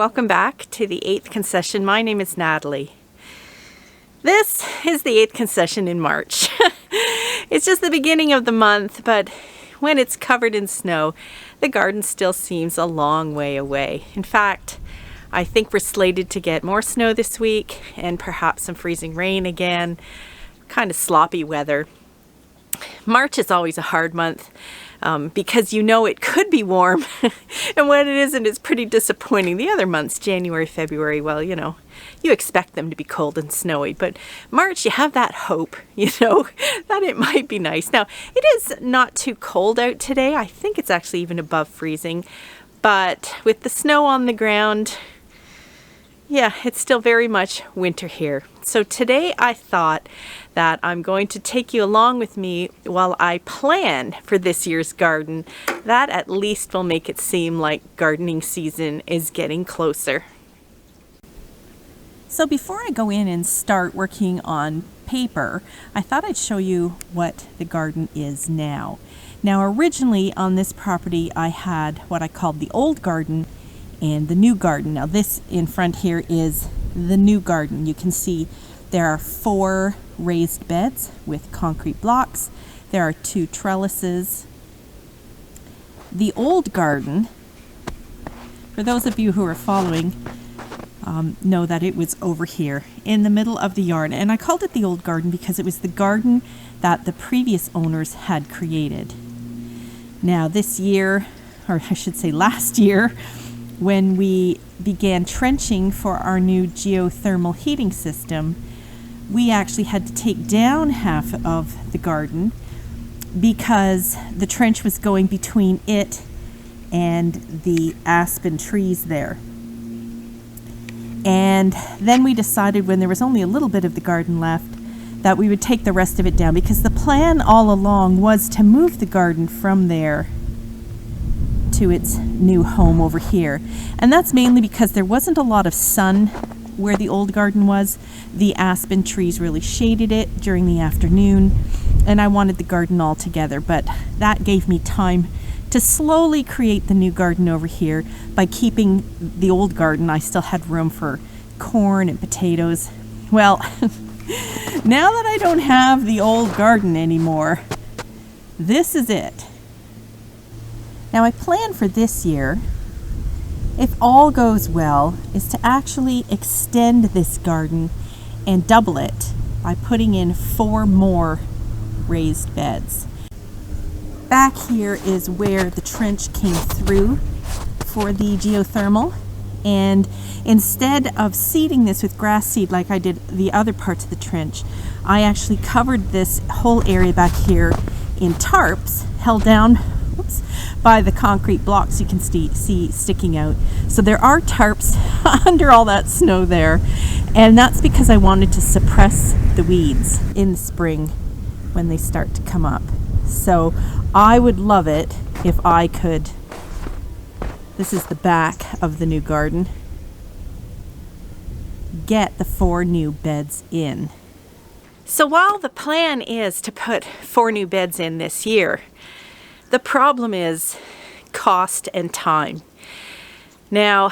welcome back to the 8th concession. My name is Natalie. This is the 8th concession in March. It's just the beginning of the month, but when it's covered in snow, the garden still seems a long way away. In fact, I think we're slated to get more snow this week and perhaps some freezing rain again, kind of sloppy weather. March is always a hard month because you know it could be warm, and when it isn't, it's pretty disappointing. The other months, January, February, well, you know, you expect them to be cold and snowy, but March, you have that hope, you know, that it might be nice. Now, it is not too cold out today. I think it's actually even above freezing, but with the snow on the ground, yeah, it's still very much winter here. So today I thought that I'm going to take you along with me while I plan for this year's garden. That at least will make it seem like gardening season is getting closer. So before I go in and start working on paper, I thought I'd show you what the garden is now. Now originally on this property I had what I called the old garden and the new garden. Now this in front here is the new garden. You can see there are 4 raised beds with concrete blocks. There are 2 trellises. The old garden, for those of you who are following, know that it was over here in the middle of the yard. And I called it the old garden because it was the garden that the previous owners had created. Now this year, or I should say last year, when we began trenching for our new geothermal heating system, we actually had to take down half of the garden because the trench was going between it and the aspen trees there. And then we decided, when there was only a little bit of the garden left, that we would take the rest of it down, because the plan all along was to move the garden from there to its new home over here. And that's mainly because there wasn't a lot of sun where the old garden was. The aspen trees really shaded it during the afternoon, and I wanted the garden all together, but that gave me time to slowly create the new garden over here. By keeping the old garden, I still had room for corn and potatoes. Well, now that I don't have the old garden anymore, this is it. Now I plan for this year, if all goes well, is to actually extend this garden and double it by putting in 4 more raised beds. Back here is where the trench came through for the geothermal, and instead of seeding this with grass seed like I did the other parts of the trench, I actually covered this whole area back here in tarps held down by the concrete blocks you can see sticking out. So there are tarps under all that snow there, and that's because I wanted to suppress the weeds in the spring when they start to come up. So I would love it if I could, this is the back of the new garden, get the 4 new beds in. So while the plan is to put 4 new beds in this year, the problem is cost and time. Now,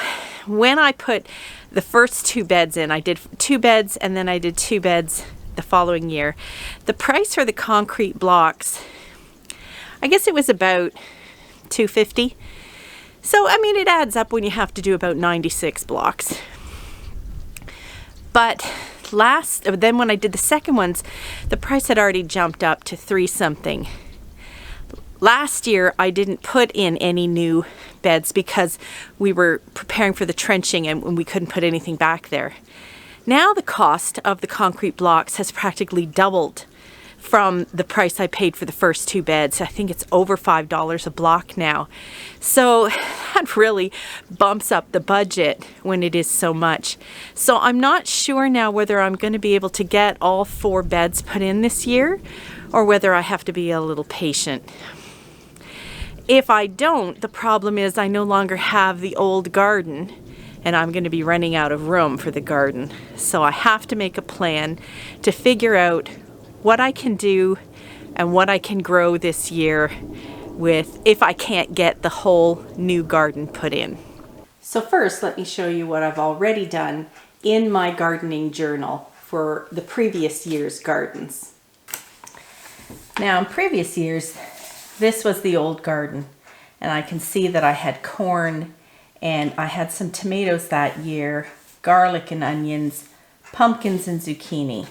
when I put the first 2 beds in, I did 2 beds and then I did 2 beds the following year. The price for the concrete blocks, I guess it was about $250. So, I mean, it adds up when you have to do about 96 blocks. But then when I did the second ones, the price had already jumped up to $3 something. Last year, I didn't put in any new beds because we were preparing for the trenching and we couldn't put anything back there. Now the cost of the concrete blocks has practically doubled from the price I paid for the first 2 beds. I think it's over $5 a block now. So that really bumps up the budget when it is so much. So I'm not sure now whether I'm going to be able to get all 4 beds put in this year or whether I have to be a little patient. If I don't, the problem is I no longer have the old garden and I'm going to be running out of room for the garden. So I have to make a plan to figure out what I can do and what I can grow this year with if I can't get the whole new garden put in. So first, let me show you what I've already done in my gardening journal for the previous year's gardens. Now, in previous years, this was the old garden, and I can see that I had corn and I had some tomatoes that year, garlic and onions, pumpkins and zucchini.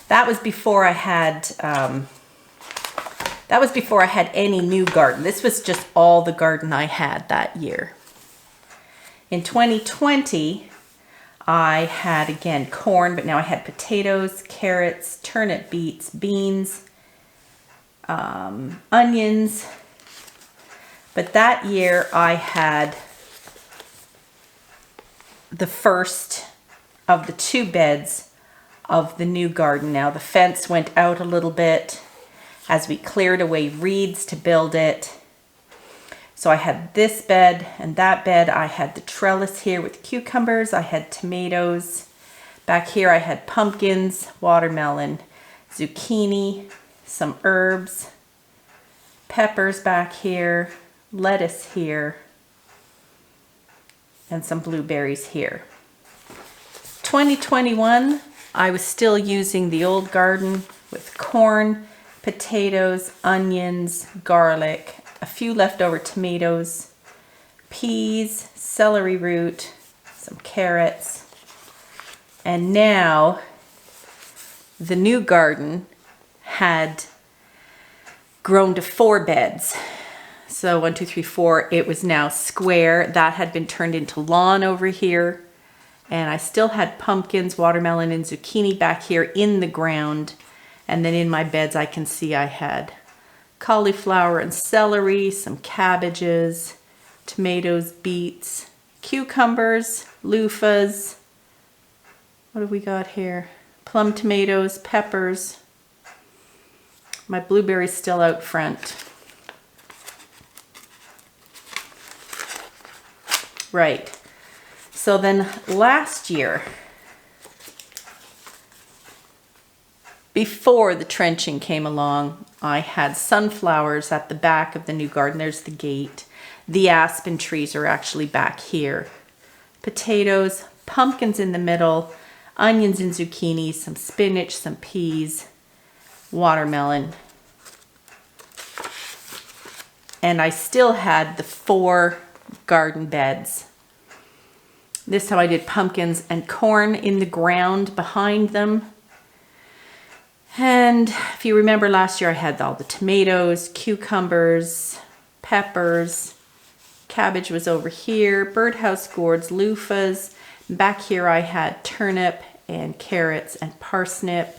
That was before I had any new garden. This was just all the garden I had that year. In 2020, I had again corn, but now I had potatoes, carrots, turnip, beets, beans, onions. But that year I had the first of the 2 beds of the new garden. Now the fence went out a little bit as we cleared away reeds to build it. So I had this bed and that bed. I had the trellis here with cucumbers. I had tomatoes. Back here I had pumpkins, watermelon, zucchini, some herbs, peppers back here, lettuce here, and some blueberries here. 2021, I was still using the old garden with corn, potatoes, onions, garlic, a few leftover tomatoes, peas, celery root, some carrots. And now the new garden had grown to 4 beds. So 1, 2, 3, 4, it was now square. That had been turned into lawn over here. And I still had pumpkins, watermelon, and zucchini back here in the ground. And then in my beds, I can see I had cauliflower and celery, some cabbages, tomatoes, beets, cucumbers, loofahs. What have we got here? Plum tomatoes, peppers. My blueberries still out front. Right. So then last year, before the trenching came along, I had sunflowers at the back of the new garden. There's the gate. The aspen trees are actually back here. Potatoes, pumpkins in the middle, onions and zucchini, some spinach, some peas, watermelon. And I still had the 4 garden beds. This time I did pumpkins and corn in the ground behind them. And if you remember last year, I had all the tomatoes, cucumbers, peppers, cabbage was over here, birdhouse gourds, loofahs. Back here I had turnip and carrots and parsnip.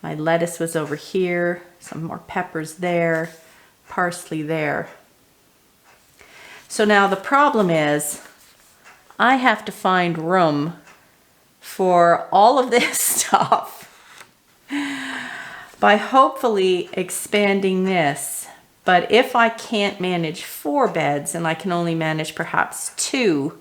My lettuce was over here, some more peppers there, parsley there. So now the problem is I have to find room for all of this stuff by hopefully expanding this. But if I can't manage 4 beds and I can only manage perhaps 2,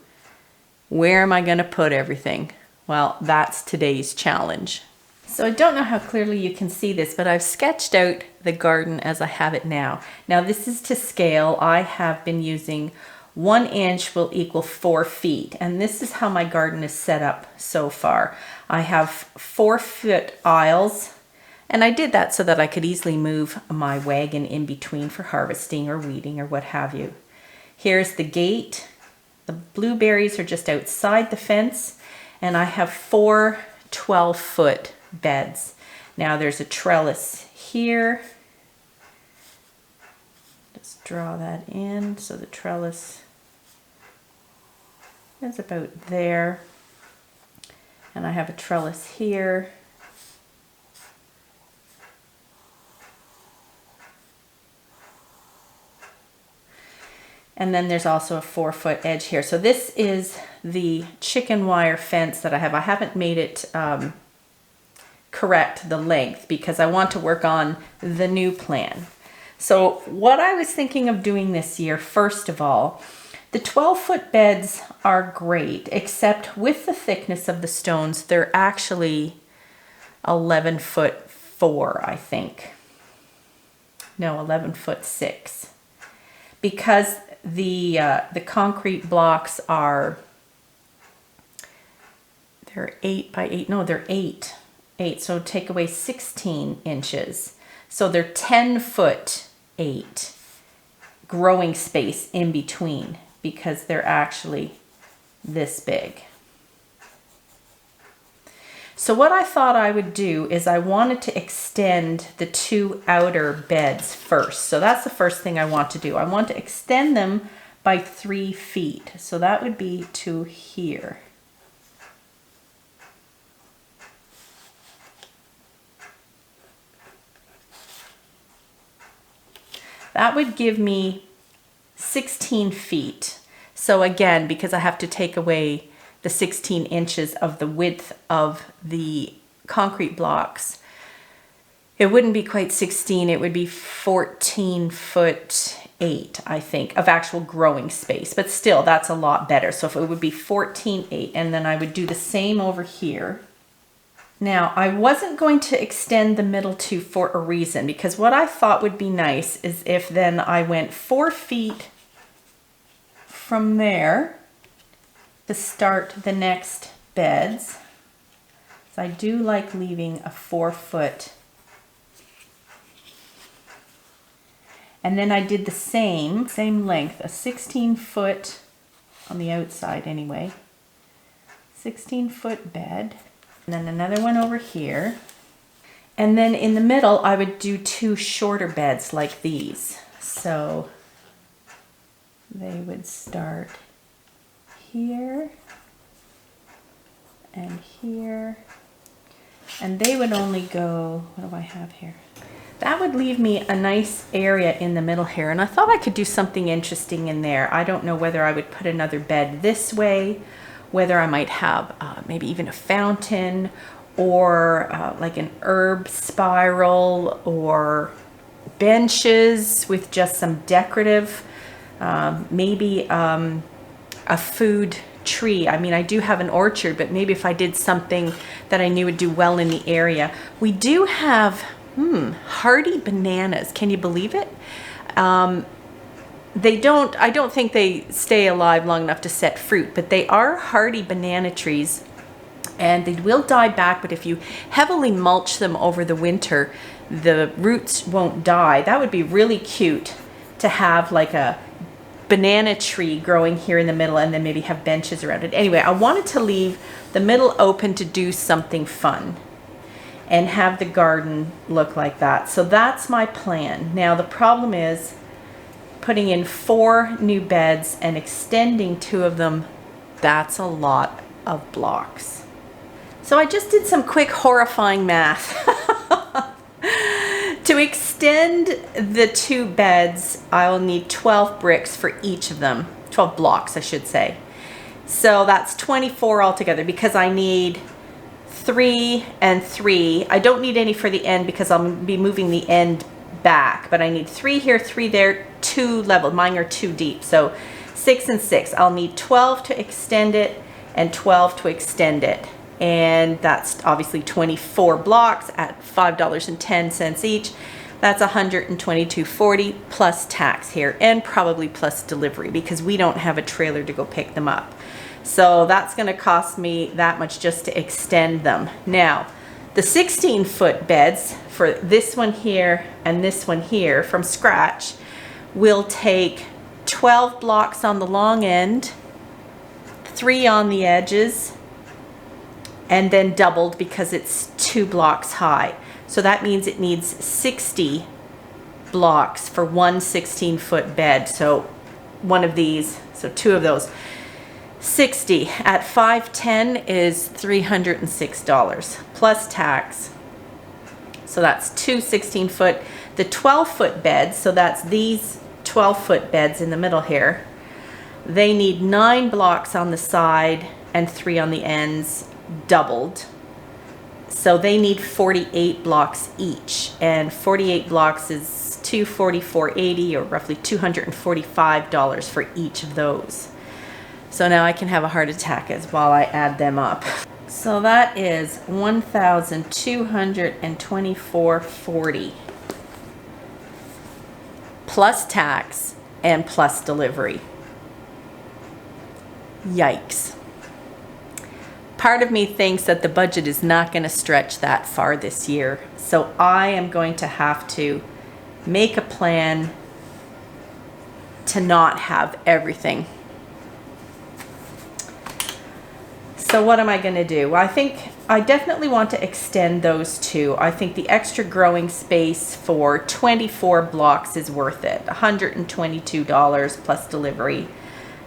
where am I going to put everything? Well, that's today's challenge. So I don't know how clearly you can see this, but I've sketched out the garden as I have it now. Now this is to scale. I have been using 1 inch will equal 4 feet. And this is how my garden is set up so far. I have 4-foot aisles. And I did that so that I could easily move my wagon in between for harvesting or weeding or what have you. Here's the gate. The blueberries are just outside the fence. And I have 4 12-foot beds. Now there's a trellis here. Just draw that in so the trellis is about there. And I have a trellis here. And then there's also a 4-foot edge here. So this is the chicken wire fence that I have. I haven't made it correct the length because I want to work on the new plan. So what I was thinking of doing this year, first of all, the 12-foot beds are great, except with the thickness of the stones, they're actually 11'4", I think. No, 11'6". because the concrete blocks are, they're 8 by 8, no, they're 8, so take away 16 inches. So they're 10 foot 8 growing space in between, because they're actually this big. So what I thought I would do is I wanted to extend the 2 outer beds first. So that's the first thing I want to do. I want to extend them by 3 feet. So that would be to here. That would give me 16 feet. So again, because I have to take away the 16 inches of the width of the concrete blocks, it wouldn't be quite 16, it would be 14 foot 8, I think, of actual growing space. But still, that's a lot better. So if it would be 14.8, and then I would do the same over here. Now, I wasn't going to extend the middle 2 for a reason, because what I thought would be nice is if then I went 4 feet from there to start the next beds. So I do like leaving a 4 foot. And then I did the same length, a 16 foot on the outside anyway, 16 foot bed. And then another one over here. And then in the middle, I would do 2 shorter beds like these. So they would start here and here. And they would only go, what do I have here? That would leave me a nice area in the middle here. And I thought I could do something interesting in there. I don't know whether I would put another bed this way, whether I might have maybe even a fountain, or like an herb spiral, or benches with just some decorative, maybe a food tree. I mean, I do have an orchard, but maybe if I did something that I knew would do well in the area. We do have hardy bananas. Can you believe it? I don't think they stay alive long enough to set fruit, but they are hardy banana trees, and they will die back, but if you heavily mulch them over the winter, the roots won't die. That would be really cute to have, like a banana tree growing here in the middle, and then maybe have benches around it. Anyway, I wanted to leave the middle open to do something fun and have the garden look like that. So that's my plan. Now the problem is putting in 4 new beds and extending 2 of them. That's a lot of blocks. So I just did some quick horrifying math. To extend the 2 beds, I will need 12 bricks for each of them. 12 blocks, I should say. So that's 24 altogether, because I need 3 and 3. I don't need any for the end because I'll be moving the end back, but I need 3 here, 3 there, 2 level. Mine are 2 deep, so 6 and 6. I'll need 12 to extend it and 12 to extend it. And that's obviously 24 blocks at $5.10 each. That's $122.40 plus tax here, and probably plus delivery, because we don't have a trailer to go pick them up. So that's going to cost me that much just to extend them. Now, the 16-foot beds for this one here and this one here from scratch will take 12 blocks on the long end, 3 on the edges, and then doubled because it's 2 blocks high. So that means it needs 60 blocks for one 16-foot bed. So one of these, so 2 of those. 60 at $5.10 is $306 plus tax. So that's 2 16-foot. The 12-foot beds, so that's these 12-foot beds in the middle here, they need 9 blocks on the side and 3 on the ends, doubled. So they need 48 blocks each, and 48 blocks is $244.80, or roughly $245 for each of those. So now I can have a heart attack as while I add them up. So that is $1,224.40 plus tax and plus delivery. Yikes. Part of me thinks that the budget is not going to stretch that far this year. So I am going to have to make a plan to not have everything. So what am I going to do? Well, I think I definitely want to extend those two. I think the extra growing space for 24 blocks is worth it. $122 plus delivery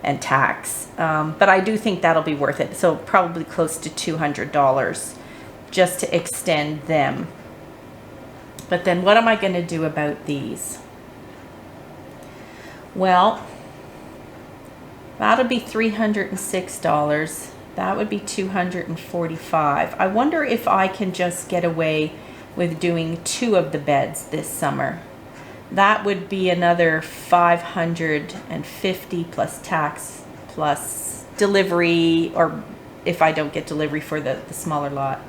and tax. But I do think that'll be worth it. So probably close to $200 just to extend them. But then what am I going to do about these? Well, that'll be $306. That would be $245. I wonder if I can just get away with doing 2 of the beds this summer. That would be another $550 plus tax plus delivery, or if I don't get delivery for the smaller lot.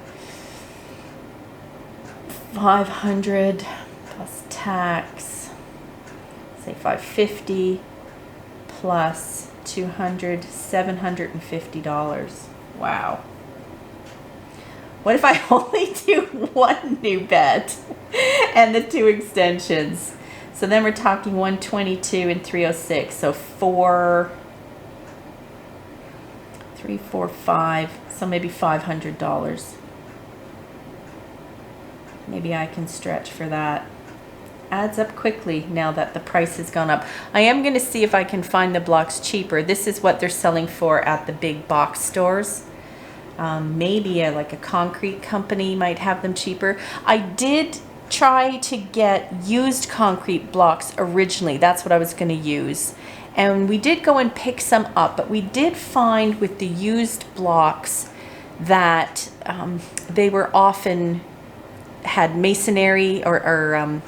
$500 plus tax, say $550 plus $200, $750. Wow. What if I only do 1 new bed and the 2 extensions? So then we're talking 122 and 306. So 4, 3, 4, 5. So maybe $500. Maybe I can stretch for that. Adds up quickly now that the price has gone up. I am going to see if I can find the blocks cheaper. This is what they're selling for at the big box stores. Maybe like a concrete company might have them cheaper. I did try to get used concrete blocks originally. That's what I was going to use. And we did go and pick some up, but we did find with the used blocks that they were often had masonry or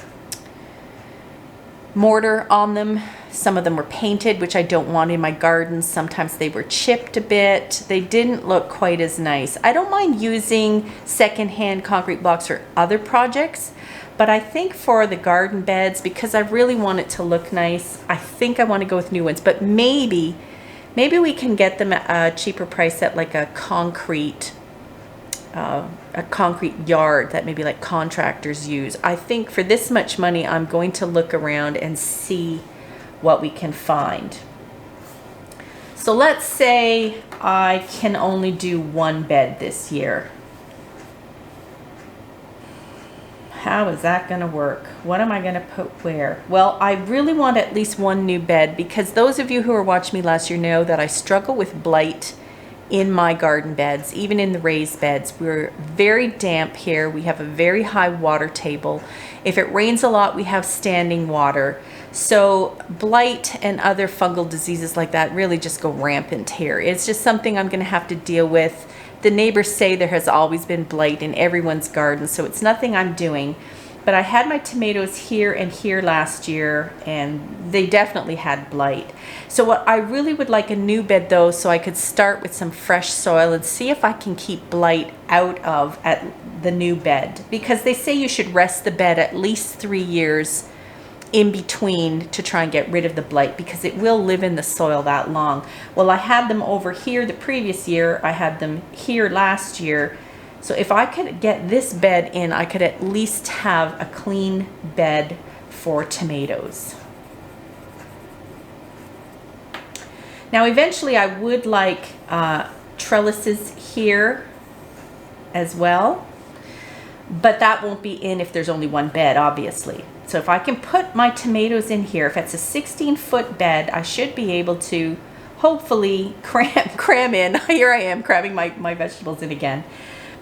mortar on them. Some of them were painted, which I don't want in my garden. Sometimes they were chipped a bit. They didn't look quite as nice. I don't mind using secondhand concrete blocks for other projects, but I think for the garden beds, because I really want it to look nice, I think I want to go with new ones. But maybe we can get them at a cheaper price at like a concrete yard that maybe like contractors use. I think for this much money, I'm going to look around and see what we can find. So let's say I can only do 1 bed this year. How is that going to work? What am I going to put where? Well, I really want at least 1 new bed, because those of you who were watching me last year know that I struggle with blight in my garden beds, even in the raised beds. We're very damp here. We have a very high water table. If it rains a lot, we have standing water. So blight and other fungal diseases like that really just go rampant here. It's just something I'm going to have to deal with. The neighbors say there has always been blight in everyone's garden, so it's nothing I'm doing. But I had my tomatoes here and here last year, and they definitely had blight. So what I really would like a new bed though, so I could start with some fresh soil and see if I can keep blight out of at the new bed. Because they say you should rest the bed at least 3 years in between to try and get rid of the blight, because it will live in the soil that long. Well, I had them over here the previous year. I had them here last year. So if I could get this bed in, I could at least have a clean bed for tomatoes. Now, eventually I would like trellises here as well, but that won't be in if there's only 1 bed, obviously. So if I can put my tomatoes in here, if it's a 16-foot bed, I should be able to hopefully cram in, here I am cramming my vegetables in again,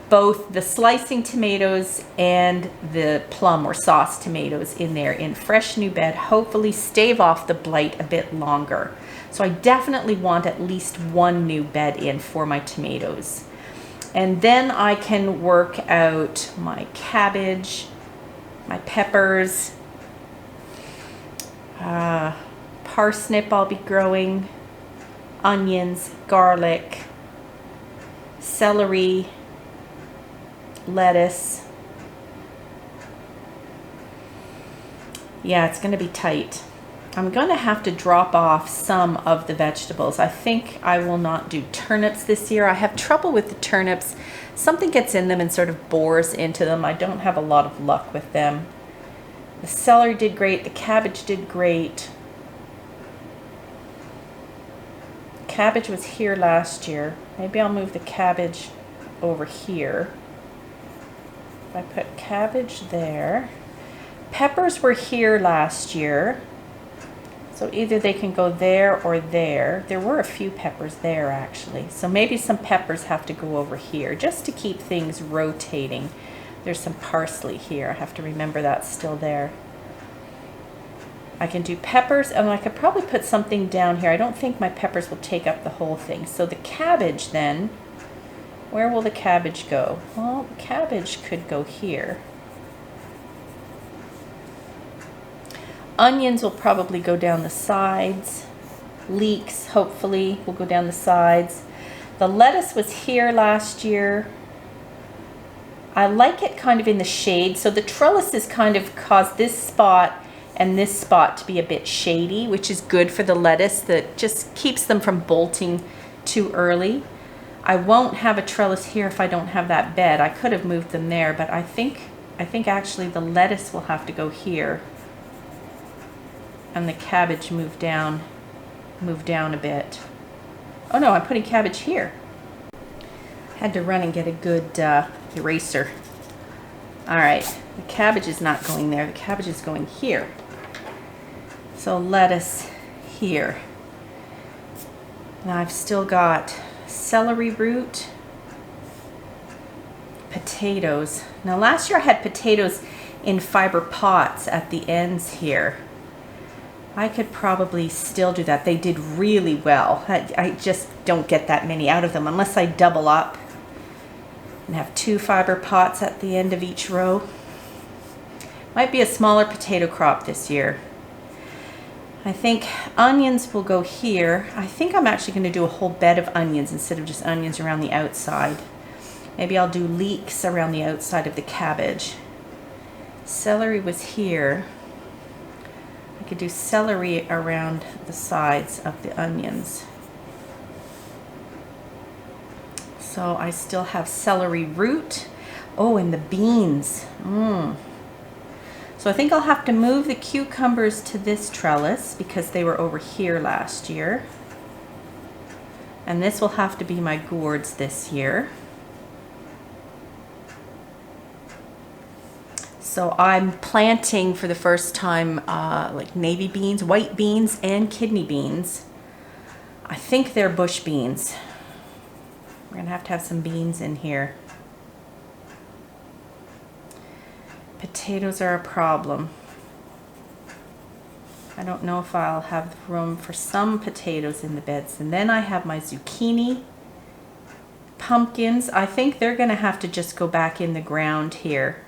both the slicing tomatoes and the plum or sauce tomatoes in there in fresh new bed, hopefully stave off the blight a bit longer. So I definitely want at least 1 new bed in for my tomatoes. And then I can work out my cabbage, my peppers, parsnip I'll be growing, onions, garlic, celery, lettuce. Yeah, it's going to be tight. I'm going to have to drop off some of the vegetables. I think I will not do turnips this year. I have trouble with the turnips. Something gets in them and sort of bores into them. I don't have a lot of luck with them. The celery did great. The cabbage did great. Cabbage was here last year. Maybe I'll move the cabbage over here. If I put cabbage there. Peppers were here last year. So either they can go there or there. There were a few peppers there actually. So maybe some peppers have to go over here just to keep things rotating. There's some parsley here. I have to remember that's still there. I can do peppers, and I could probably put something down here. I don't think my peppers will take up the whole thing. So the cabbage then, where will the cabbage go? Well, the cabbage could go here. Onions will probably go down the sides. Leeks, hopefully, will go down the sides. The lettuce was here last year. I like it kind of in the shade. So the trellises kind of caused this spot and this spot to be a bit shady, which is good for the lettuce. That just keeps them from bolting too early. I won't have a trellis here if I don't have that bed. I could have moved them there, but I think actually the lettuce will have to go here. And the cabbage move down a bit. Oh no, I'm putting cabbage here. Had to run and get a good eraser. All right, the cabbage is not going there. The cabbage is going here. So lettuce here. Now I've still got celery root, potatoes. Now last year I had potatoes in fiber pots at the ends here. I could probably still do that. They did really well. I just don't get that many out of them unless I double up and have 2 fiber pots at the end of each row. Might be a smaller potato crop this year. I think onions will go here. I think I'm actually going to do a whole bed of onions instead of just onions around the outside. Maybe I'll do leeks around the outside of the cabbage. Celery was here. I could do celery around the sides of the onions. So I still have celery root. Oh, and the beans. So I think I'll have to move the cucumbers to this trellis because they were over here last year. And this will have to be my gourds this year. So I'm planting for the first time like navy beans, white beans, and kidney beans. I think they're bush beans. We're gonna have to have some beans in here. Potatoes are a problem. I don't know if I'll have room for some potatoes in the beds. And then I have my zucchini, pumpkins. I think they're gonna have to just go back in the ground here.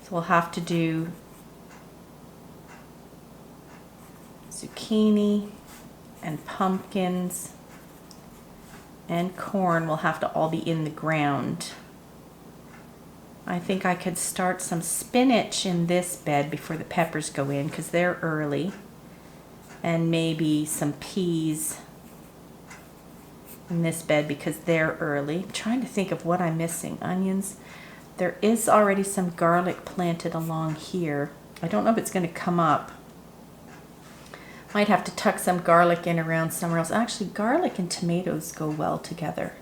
So we'll have to do zucchini and pumpkins and corn will have to all be in the ground. I think I could start some spinach in this bed before the peppers go in because they're early. And maybe some peas in this bed because they're early. I'm trying to think of what I'm missing. Onions. There is already some garlic planted along here. I don't know if it's going to come up. Might have to tuck some garlic in around somewhere else. Actually, garlic and tomatoes go well together.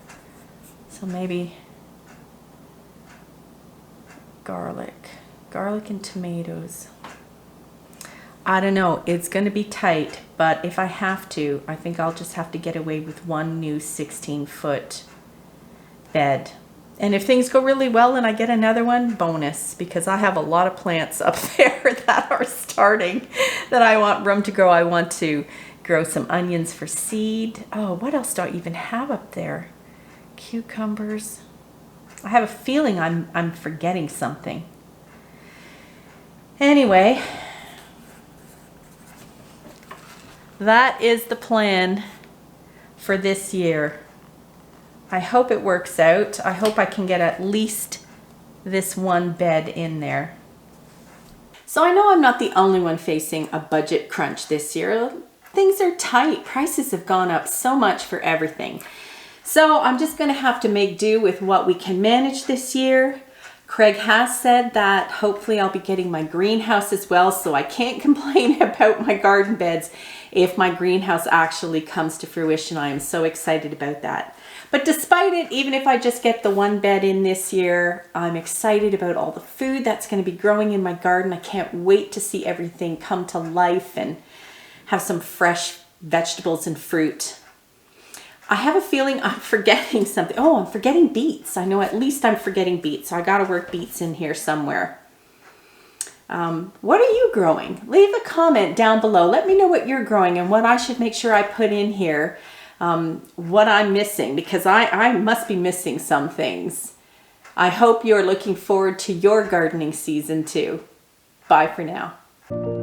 So maybe garlic and tomatoes. I don't know, it's going to be tight, but if I have to, I think I'll just have to get away with one new 16-foot bed. And if things go really well and I get another one, bonus, because I have a lot of plants up there that are starting that I want room to grow. I want to grow some onions for seed. Oh, what else do I even have up there? Cucumbers. I have a feeling I'm forgetting something. Anyway, that is the plan for this year. I hope it works out. I hope I can get at least this one bed in there. So I know I'm not the only one facing a budget crunch this year. Things are tight. Prices have gone up so much for everything. So I'm just going to have to make do with what we can manage this year. Craig has said that hopefully I'll be getting my greenhouse as well, so I can't complain about my garden beds if my greenhouse actually comes to fruition. I am so excited about that. But despite it, even if I just get the one bed in this year, I'm excited about all the food that's going to be growing in my garden. I can't wait to see everything come to life and have some fresh vegetables and fruit. I have a feeling I'm forgetting something. Oh, I'm forgetting beets. I know at least I'm forgetting beets. So I got to work beets in here somewhere. What are you growing? Leave a comment down below. Let me know what you're growing and what I should make sure I put in here. What I'm missing, because I must be missing some things. I hope you're looking forward to your gardening season too. Bye for now.